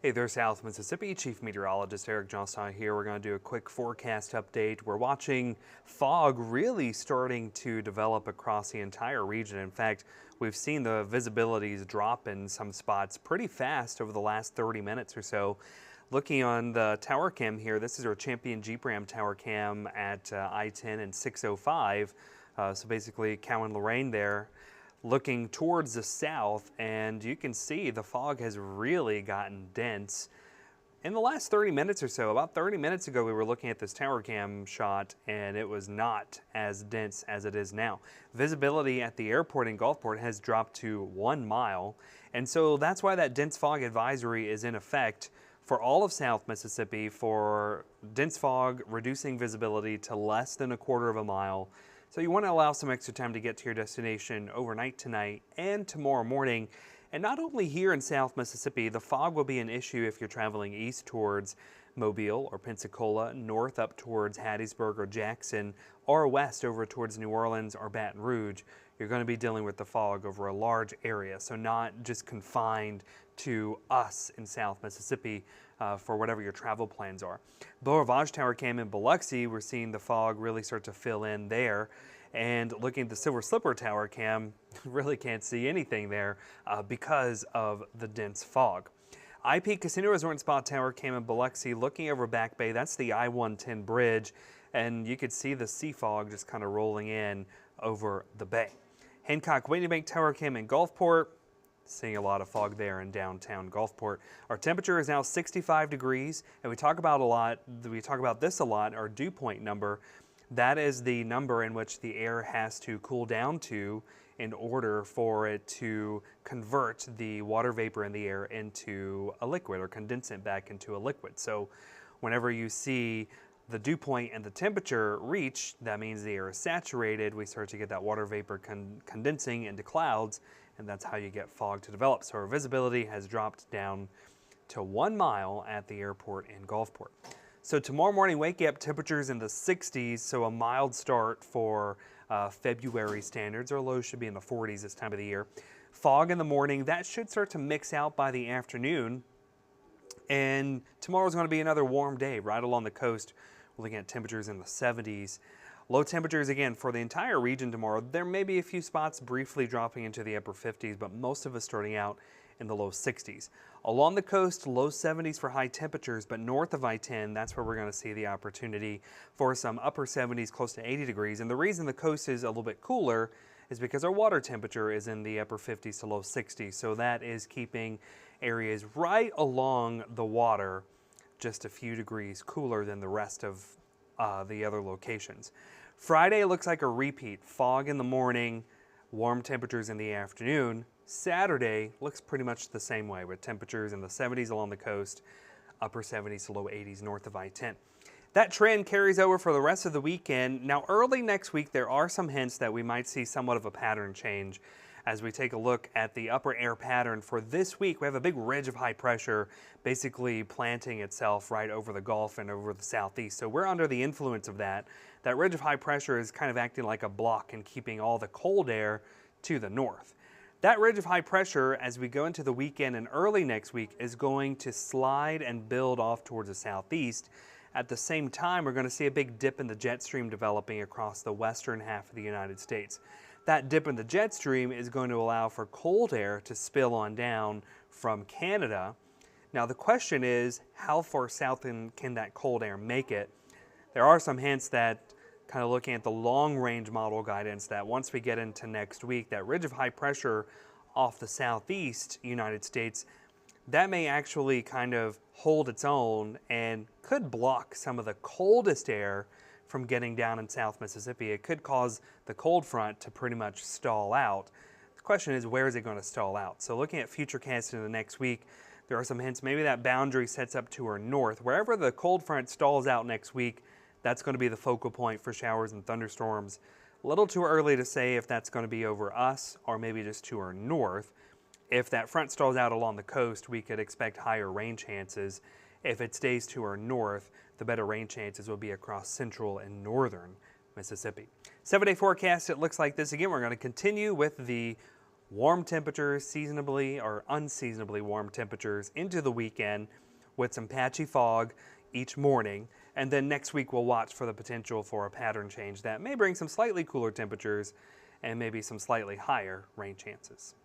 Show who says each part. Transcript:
Speaker 1: Hey there, South Mississippi. Chief Meteorologist Eric Jeansonne here. We're going to do a quick forecast update. We're watching fog really starting to develop across the entire region. In fact, we've seen the visibilities drop in some spots pretty fast over the last 30 minutes or so. Looking on the tower cam here, this is our Champion Jeep Ram tower cam at I-10 and 605. So basically Cowan-Lorraine there, looking towards the south, and you can see the fog has really gotten dense. In the last 30 minutes or so, about 30 minutes ago, we were looking at this tower cam shot and it was not as dense as it is now. Visibility at the airport in Gulfport has dropped to 1 mile, and so that's why that dense fog advisory is in effect for all of South Mississippi for dense fog, reducing visibility to less than 1/4 of a mile. So you want to allow some extra time to get to your destination overnight tonight and tomorrow morning. And not only here in South Mississippi, the fog will be an issue if you're traveling east towards Mobile or Pensacola, north up towards Hattiesburg or Jackson, or west over towards New Orleans or Baton Rouge. You're going to be dealing with the fog over a large area, so not just confined to us in South Mississippi for whatever your travel plans are. Beau Rivage Tower cam in Biloxi, we're seeing the fog really start to fill in there. And looking at the Silver Slipper Tower cam, really can't see anything there because of the dense fog. IP Casino Resort and Spa Tower cam in Biloxi, looking over Back Bay, that's the I-110 bridge, and you could see the sea fog just kind of rolling in over the bay. Hancock Whitney Bank Tower cam in Gulfport, seeing a lot of fog there in downtown Gulfport. Our temperature is now 65 degrees, and we talk about this a lot, our dew point number. That is the number in which the air has to cool down to in order for it to convert the water vapor in the air into a liquid or condense it back into a liquid. So whenever you see the dew point and the temperature reach, that means the air is saturated. We start to get that water vapor condensing into clouds, and that's how you get fog to develop. So our visibility has dropped down to 1 mile at the airport in Gulfport. So tomorrow morning, wake up, temperatures in the 60s, so a mild start for February standards. Our lows should be in the 40s this time of the year. Fog in the morning, that should start to mix out by the afternoon. And tomorrow's going to be another warm day right along the coast. We're looking at temperatures in the 70s. Low temperatures again for the entire region tomorrow. There may be a few spots briefly dropping into the upper 50s, but most of us starting out in the low 60s. Along the coast, low 70s for high temperatures, but north of I-10, that's where we're going to see the opportunity for some upper 70s, close to 80 degrees. And the reason the coast is a little bit cooler is because our water temperature is in the upper 50s to low 60s. So that is keeping areas right along the water just a few degrees cooler than the rest of the other locations. Friday looks like a repeat. Fog in the morning, warm temperatures in the afternoon. Saturday looks pretty much the same way with temperatures in the 70s along the coast, upper 70s to low 80s north of I-10. That trend carries over for the rest of the weekend. Now early next week there are some hints that we might see somewhat of a pattern change. As we take a look at the upper air pattern for this week, we have a big ridge of high pressure basically planting itself right over the Gulf and over the southeast. So we're under the influence of that. That ridge of high pressure is kind of acting like a block and keeping all the cold air to the north. That ridge of high pressure, as we go into the weekend and early next week, is going to slide and build off towards the southeast. At the same time, we're going to see a big dip in the jet stream developing across the western half of the United States. That dip in the jet stream is going to allow for cold air to spill on down from Canada. Now the question is, how far south can that cold air make it? There are some hints that, kind of looking at the long-range model guidance, that once we get into next week, that ridge of high pressure off the southeast United States, that may actually kind of hold its own and could block some of the coldest air from getting down in South Mississippi. It could cause the cold front to pretty much stall out. The question is, where is it going to stall out? So looking at futurecast in the next week, there are some hints. Maybe that boundary sets up to our north. Wherever the cold front stalls out next week, that's going to be the focal point for showers and thunderstorms. A little too early to say if that's going to be over us or maybe just to our north. If that front stalls out along the coast, we could expect higher rain chances. If it stays to our north, the better rain chances will be across central and northern Mississippi. 7-day forecast, it looks like this. Again, we're going to continue with the warm temperatures, seasonably or unseasonably warm temperatures into the weekend with some patchy fog each morning. And then next week we'll watch for the potential for a pattern change that may bring some slightly cooler temperatures and maybe some slightly higher rain chances.